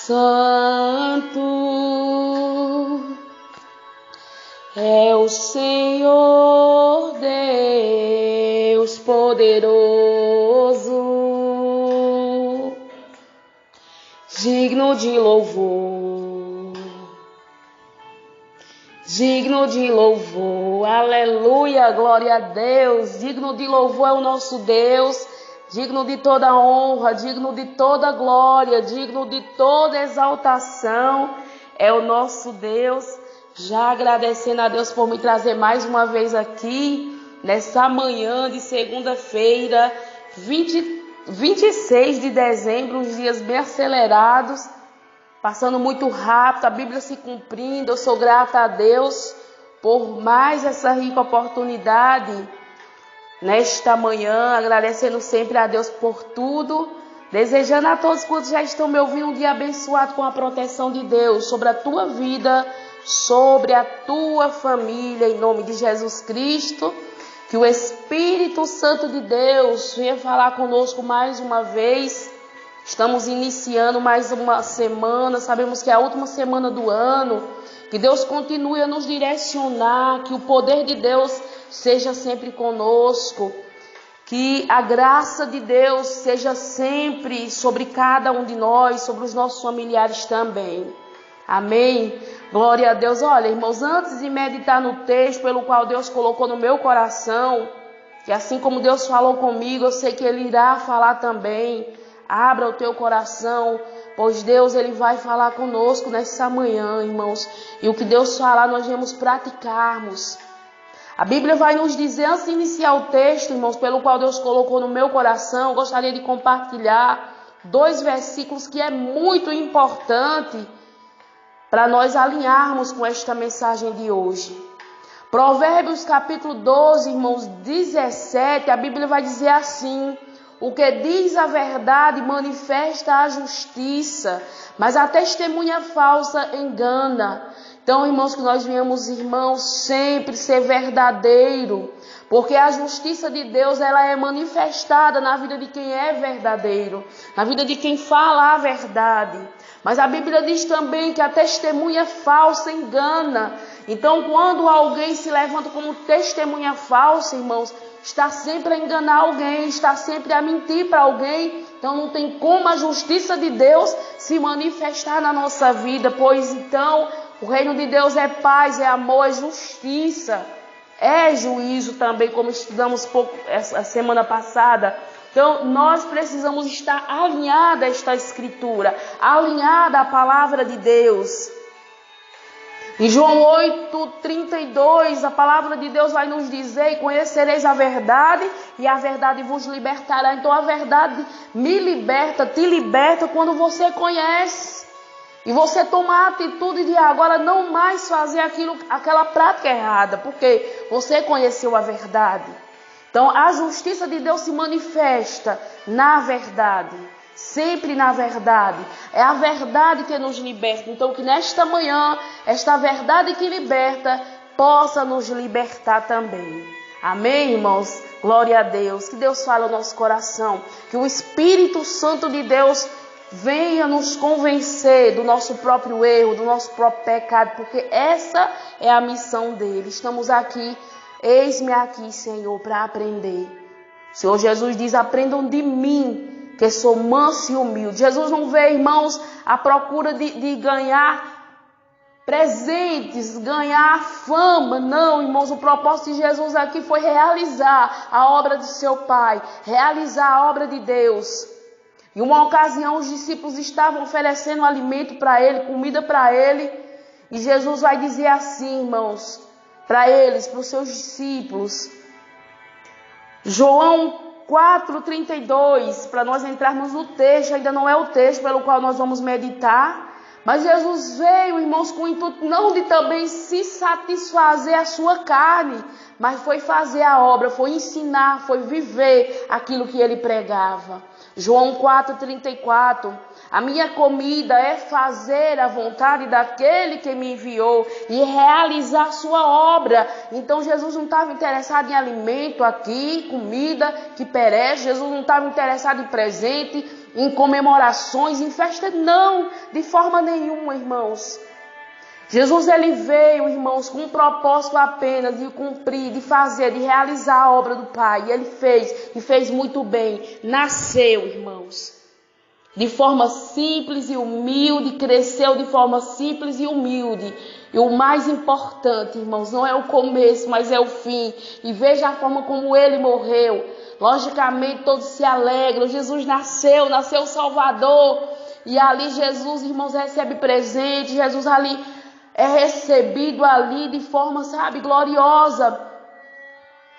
Santo é o Senhor Deus poderoso, digno de louvor, digno de louvor, aleluia, glória a Deus, digno de louvor é o nosso Deus, digno de toda honra, digno de toda glória, digno de toda exaltação, é o nosso Deus. Já agradecendo a Deus por me trazer mais uma vez aqui, nessa manhã de segunda-feira, 26 de dezembro, uns dias bem acelerados, passando muito rápido, a Bíblia se cumprindo. Eu sou grata a Deus por mais essa rica oportunidade nesta manhã, agradecendo sempre a Deus por tudo, desejando a todos quantos já estão me ouvindo um dia abençoado com a proteção de Deus sobre a tua vida, sobre a tua família, em nome de Jesus Cristo. Que o Espírito Santo de Deus venha falar conosco mais uma vez. Estamos iniciando mais uma semana, sabemos que é a última semana do ano. Que Deus continue a nos direcionar, que o poder de Deus seja sempre conosco. Que a graça de Deus seja sempre sobre cada um de nós, sobre os nossos familiares também. Amém? Glória a Deus. Olha, irmãos, antes de meditar no texto pelo qual Deus colocou no meu coração, que assim como Deus falou comigo, eu sei que Ele irá falar também. Abra o teu coração, pois Deus Ele vai falar conosco nessa manhã, irmãos. E o que Deus falar, nós vamos praticarmos. A Bíblia vai nos dizer, antes de iniciar o texto, irmãos, pelo qual Deus colocou no meu coração, eu gostaria de compartilhar 2 versículos que é muito importante para nós alinharmos com esta mensagem de hoje. Provérbios capítulo 12, irmãos, 17, a Bíblia vai dizer assim: o que diz a verdade manifesta a justiça, mas a testemunha falsa engana. Então, irmãos, que nós venhamos, irmãos, sempre ser verdadeiro, porque a justiça de Deus, ela é manifestada na vida de quem é verdadeiro, na vida de quem fala a verdade. Mas a Bíblia diz também que a testemunha falsa engana. Então, quando alguém se levanta como testemunha falsa, irmãos, está sempre a enganar alguém, está sempre a mentir para alguém. Então, não tem como a justiça de Deus se manifestar na nossa vida, pois então o reino de Deus é paz, é amor, é justiça, é juízo também, como estudamos pouco essa semana passada. Então, nós precisamos estar alinhados a esta escritura, alinhados à palavra de Deus. Em João 8:32, a palavra de Deus vai nos dizer: e conhecereis a verdade, e a verdade vos libertará. Então, a verdade me liberta, te liberta quando você conhece. E você tomar a atitude de agora não mais fazer aquela prática errada, porque você conheceu a verdade. Então, a justiça de Deus se manifesta na verdade, sempre na verdade. É a verdade que nos liberta. Então, que nesta manhã, esta verdade que liberta, possa nos libertar também. Amém, irmãos? Glória a Deus. Que Deus fale ao nosso coração. Que o Espírito Santo de Deus venha nos convencer do nosso próprio erro, do nosso próprio pecado, porque essa é a missão dele. Estamos aqui. Eis-me aqui, Senhor, para aprender. O Senhor Jesus diz: aprendam de mim, que sou manso e humilde. Jesus não veio, irmãos, à procura de ganhar presentes, ganhar fama. Não, irmãos, o propósito de Jesus aqui foi realizar a obra de seu Pai, realizar a obra de Deus. Em uma ocasião, os discípulos estavam oferecendo alimento para ele, comida para ele. E Jesus vai dizer assim, irmãos, para eles, para os seus discípulos. João 4:32, para nós entrarmos no texto, ainda não é o texto pelo qual nós vamos meditar. Mas Jesus veio, irmãos, com o intuito não de também se satisfazer a sua carne, mas foi fazer a obra, foi ensinar, foi viver aquilo que ele pregava. João 4:34, a minha comida é fazer a vontade daquele que me enviou e realizar sua obra. Então Jesus não estava interessado em alimento aqui, comida que perece. Jesus não estava interessado em presente. em comemorações, em festa, não, de forma nenhuma, irmãos. Jesus, ele veio, irmãos, com um propósito apenas de cumprir, de fazer, de realizar a obra do Pai. E ele fez, e fez muito bem. Nasceu, irmãos, de forma simples e humilde, cresceu de forma simples e humilde. E o mais importante, irmãos, não é o começo, mas é o fim. E veja a forma como ele morreu. Logicamente, todos se alegram. Jesus nasceu o Salvador. E ali Jesus, irmãos, recebe presente. Jesus ali é recebido ali de forma, sabe, gloriosa.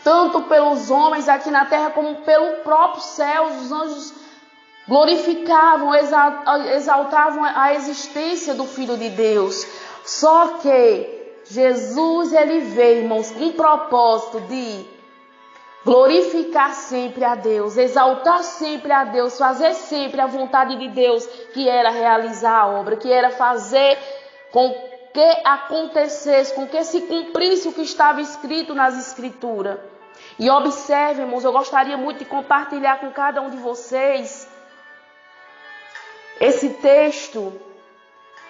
Tanto pelos homens aqui na terra, como pelo próprio céu. Os anjos glorificavam, exaltavam a existência do Filho de Deus. Só que Jesus, ele veio, irmãos, com o propósito de glorificar sempre a Deus, exaltar sempre a Deus, fazer sempre a vontade de Deus, que era realizar a obra, que era fazer com que acontecesse, com que se cumprisse o que estava escrito nas Escrituras. E observe, irmãos, eu gostaria muito de compartilhar com cada um de vocês esse texto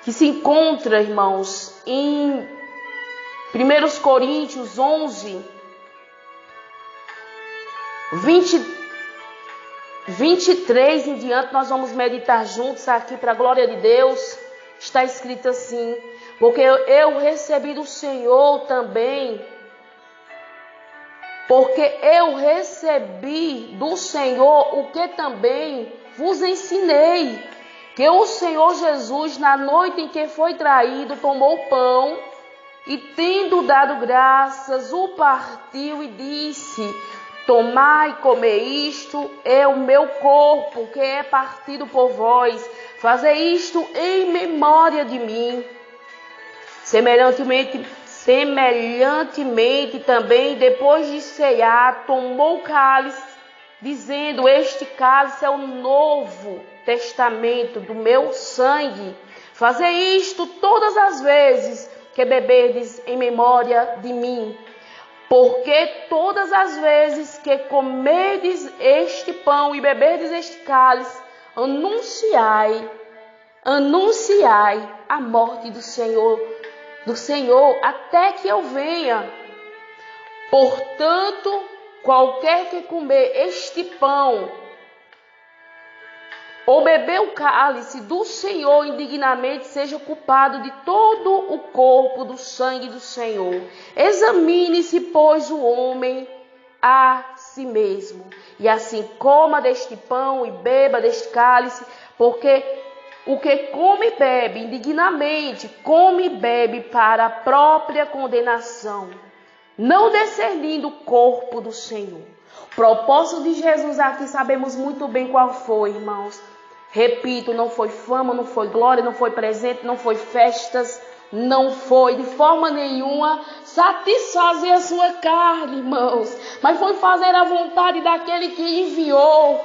que se encontra, irmãos, em 1 Coríntios 11, 23 em diante. Nós vamos meditar juntos aqui para a glória de Deus. Está escrito assim: porque eu recebi do Senhor também, porque eu recebi do Senhor o que também vos ensinei, que o Senhor Jesus, na noite em que foi traído, tomou o pão e, tendo dado graças, o partiu e disse: tomai e comei, isto é o meu corpo, que é partido por vós. Fazei isto em memória de mim. Semelhantemente também, depois de ceiar, tomou o cálice, dizendo: este cálice é o novo testamento do meu sangue. Fazei isto todas as vezes que beberdes em memória de mim. Porque todas as vezes que comerdes este pão e beberdes este cálice, anunciai a morte do Senhor, até que eu venha. Portanto, qualquer que comer este pão ou beber o cálice do Senhor indignamente, seja culpado de todo o corpo do sangue do Senhor. Examine-se, pois, o homem a si mesmo, e assim coma deste pão e beba deste cálice, porque o que come e bebe indignamente, come e bebe para a própria condenação, não discernindo o corpo do Senhor. O propósito de Jesus aqui sabemos muito bem qual foi, irmãos. Repito, não foi fama, não foi glória, não foi presente, não foi festas, não foi de forma nenhuma satisfazer a sua carne, irmãos, mas foi fazer a vontade daquele que enviou,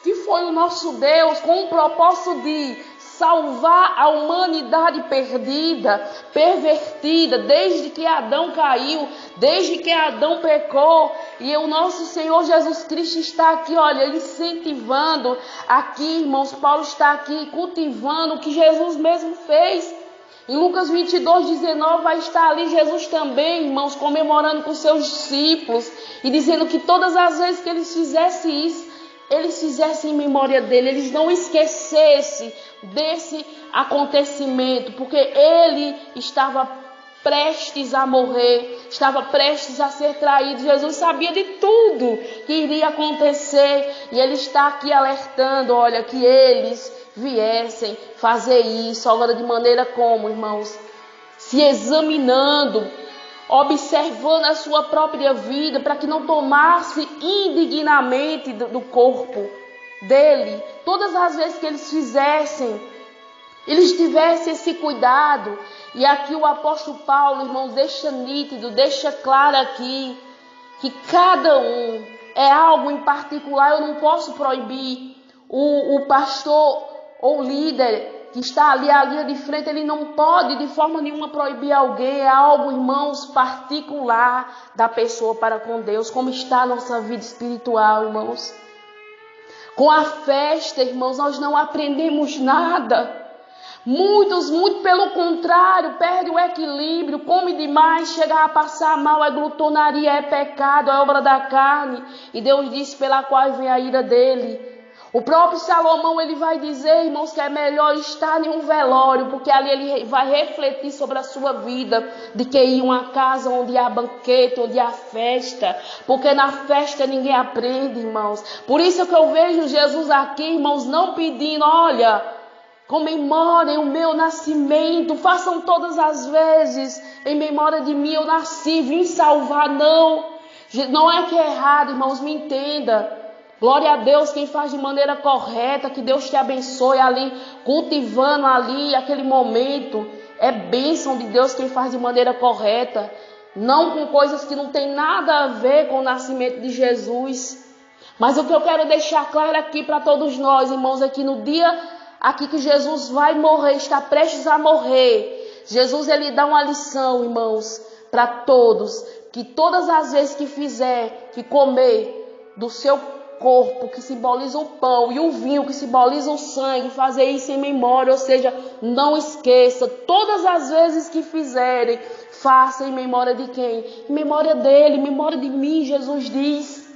que foi o nosso Deus, com o propósito de salvar a humanidade perdida, pervertida, desde que Adão caiu, desde que Adão pecou. E o nosso Senhor Jesus Cristo está aqui, olha, incentivando aqui, irmãos. Paulo está aqui cultivando o que Jesus mesmo fez. Em Lucas 22:19 vai estar ali Jesus também, irmãos, comemorando com seus discípulos e dizendo que todas as vezes que eles fizessem isso, eles fizessem em memória dele, eles não esquecessem desse acontecimento, porque ele estava prestes a morrer, estava prestes a ser traído. Jesus sabia de tudo que iria acontecer e ele está aqui alertando, olha, que eles viessem fazer isso. Agora, de maneira como, irmãos? Se examinando, observando a sua própria vida, para que não tomasse indignamente do corpo dele. Todas as vezes que eles fizessem, eles tivessem esse cuidado. E aqui o apóstolo Paulo, irmãos, deixa nítido, deixa claro aqui, que cada um é algo em particular. Eu não posso proibir o pastor ou líder que está ali à linha de frente, ele não pode de forma nenhuma proibir alguém. É algo, irmãos, particular da pessoa para com Deus, como está a nossa vida espiritual, irmãos. Com a festa, irmãos, nós não aprendemos nada. Muitos, muito pelo contrário, perdem o equilíbrio, come demais, chega a passar mal, é glutonaria, é pecado, é obra da carne. E Deus disse pela qual vem a ira dele. O próprio Salomão, ele vai dizer, irmãos, que é melhor estar em um velório, porque ali ele vai refletir sobre a sua vida, de que ir a uma casa onde há banquete, onde há festa, porque na festa ninguém aprende, irmãos. Por isso que eu vejo Jesus aqui, irmãos, não pedindo, olha, comemorem o meu nascimento, façam todas as vezes, em memória de mim eu nasci, vim salvar, não. Não é que é errado, irmãos, me entenda. Glória a Deus, quem faz de maneira correta, que Deus te abençoe ali, cultivando ali aquele momento. É bênção de Deus quem faz de maneira correta, não com coisas que não tem nada a ver com o nascimento de Jesus. Mas o que eu quero deixar claro aqui para todos nós, irmãos, é que no dia aqui que Jesus vai morrer, está prestes a morrer, Jesus ele dá uma lição, irmãos, para todos, que todas as vezes que fizer, que comer do seu corpo, que simboliza o pão, e o vinho, que simboliza o sangue, fazer isso em memória, ou seja, não esqueça, todas as vezes que fizerem, faça em memória de quem? Em memória dele, em memória de mim, Jesus diz.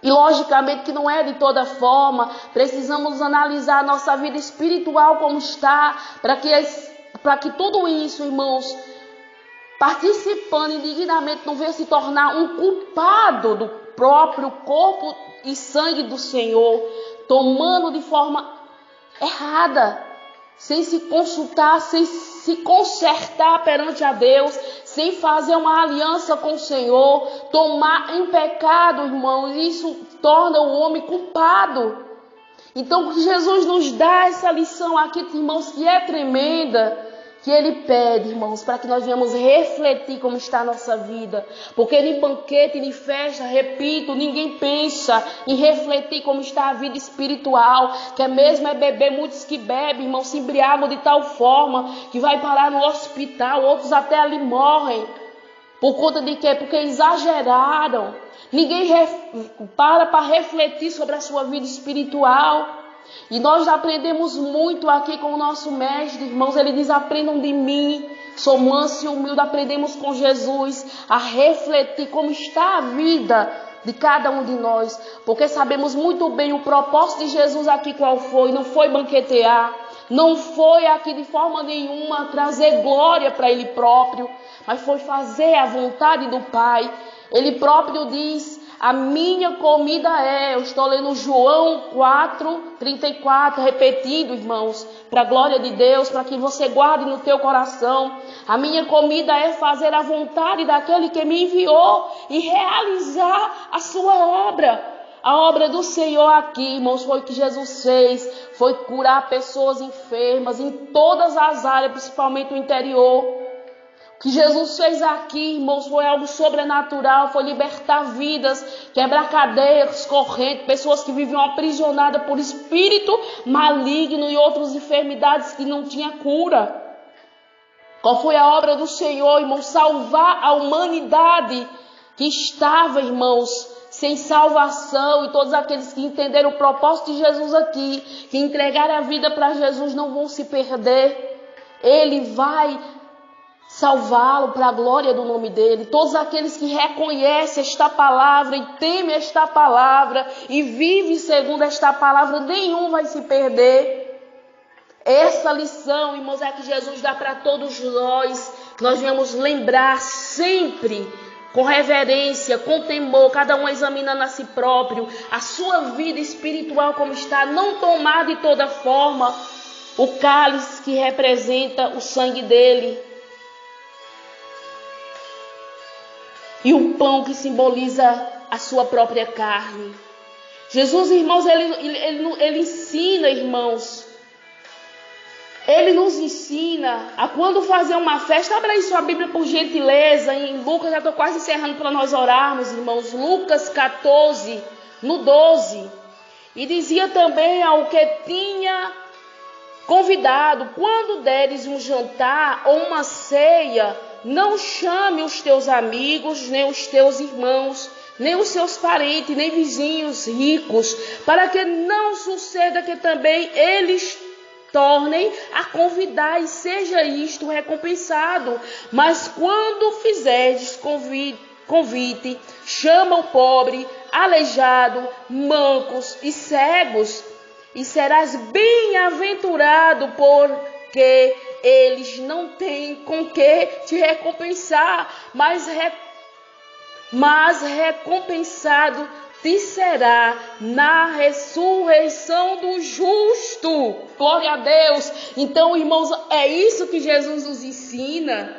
E logicamente que não é de toda forma, precisamos analisar a nossa vida espiritual como está, para que tudo isso, irmãos, participando indignamente, não venha se tornar um culpado do próprio corpo e sangue do Senhor, tomando de forma errada, sem se consultar, sem se consertar perante a Deus, sem fazer uma aliança com o Senhor, tomar em pecado, irmãos, isso torna o homem culpado. Então Jesus nos dá essa lição aqui, irmãos, que é tremenda, que ele pede, irmãos, para que nós venhamos refletir como está a nossa vida. Porque em banquete, em festa, repito, ninguém pensa em refletir como está a vida espiritual, que é mesmo beber, muitos que bebem, irmãos, se embriagam de tal forma que vai parar no hospital, outros até ali morrem. Por conta de quê? Porque exageraram. Ninguém para refletir sobre a sua vida espiritual. E nós aprendemos muito aqui com o nosso mestre, irmãos. Ele diz, aprendam de mim, sou manso e humilde. Aprendemos com Jesus a refletir como está a vida de cada um de nós. Porque sabemos muito bem o propósito de Jesus aqui qual foi. Não foi banquetear, não foi aqui de forma nenhuma trazer glória para Ele próprio, mas foi fazer a vontade do Pai. Ele próprio diz, a minha comida eu estou lendo João 4:34, repetindo, irmãos, para a glória de Deus, para que você guarde no teu coração. A minha comida é fazer a vontade daquele que me enviou e realizar a sua obra. A obra do Senhor aqui, irmãos, foi o que Jesus fez, foi curar pessoas enfermas em todas as áreas, principalmente o interior. O que Jesus fez aqui, irmãos, foi algo sobrenatural, foi libertar vidas, quebrar cadeias, correntes, pessoas que viviam aprisionadas por espírito maligno e outras enfermidades que não tinham cura. Qual foi a obra do Senhor, irmãos? Salvar a humanidade que estava, irmãos, sem salvação, e todos aqueles que entenderam o propósito de Jesus aqui, que entregaram a vida para Jesus, não vão se perder. Ele vai salvá-lo para a glória do nome dele. Todos aqueles que reconhecem esta palavra e temem esta palavra e vivem segundo esta palavra, nenhum vai se perder. Essa lição, irmãos, é que Jesus dá para todos nós, que nós venhamos lembrar sempre, com reverência, com temor, cada um examinando a si próprio, a sua vida espiritual como está, não tomar de toda forma o cálice que representa o sangue dele, e o pão que simboliza a sua própria carne. Jesus, irmãos, ele ensina, irmãos. Ele nos ensina a quando fazer uma festa. Abra aí sua Bíblia por gentileza. Em Lucas, já estou quase encerrando para nós orarmos, irmãos. Lucas 14, no 12. E dizia também ao que tinha convidado, quando deres um jantar ou uma ceia, não chame os teus amigos, nem os teus irmãos, nem os seus parentes, nem vizinhos ricos, para que não suceda que também eles tornem a convidar e seja isto recompensado. Mas quando fizerdes convite, chama o pobre, aleijado, mancos e cegos, e serás bem-aventurado, porque eles não têm com que te recompensar, mas recompensado te será na ressurreição do justo. Glória a Deus. Então, irmãos, é isso que Jesus nos ensina.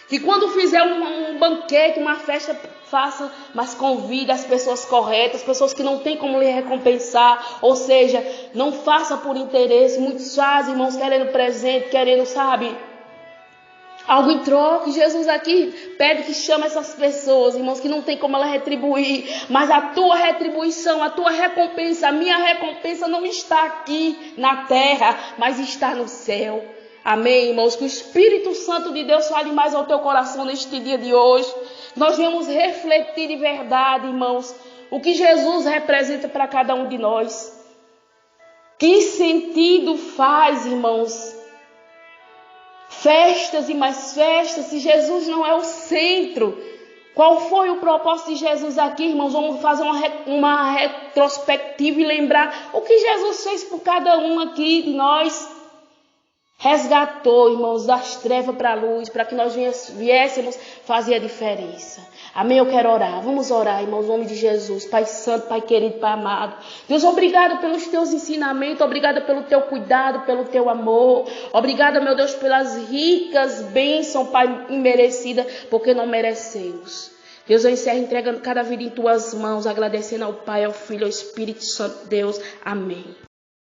Que quando fizer um banquete, uma festa, faça, mas convide as pessoas corretas, as pessoas que não têm como lhe recompensar. Ou seja, não faça por interesse. Muitos fazem, irmãos, querendo presente, querendo, sabe, algo em troca. Jesus aqui pede que chame essas pessoas, irmãos, que não tem como ela retribuir. Mas a tua retribuição, a tua recompensa, a minha recompensa não está aqui na terra, mas está no céu. Amém, irmãos? Que o Espírito Santo de Deus fale mais ao teu coração neste dia de hoje. Nós vamos refletir de verdade, irmãos, o que Jesus representa para cada um de nós. Que sentido faz, irmãos, festas e mais festas, se Jesus não é o centro? Qual foi o propósito de Jesus aqui, irmãos? Vamos fazer uma retrospectiva e lembrar o que Jesus fez por cada um aqui de nós. Resgatou, irmãos, das trevas para a luz, para que nós viéssemos fazer a diferença. Amém? Eu quero orar. Vamos orar, irmãos, em nome de Jesus. Pai Santo, Pai querido, Pai amado. Deus, obrigado pelos teus ensinamentos. Obrigado pelo teu cuidado, pelo teu amor. Obrigada, meu Deus, pelas ricas bênçãos, Pai, imerecidas, porque não merecemos. Deus, eu encerro entregando cada vida em tuas mãos, agradecendo ao Pai, ao Filho, ao Espírito Santo, Deus. Amém.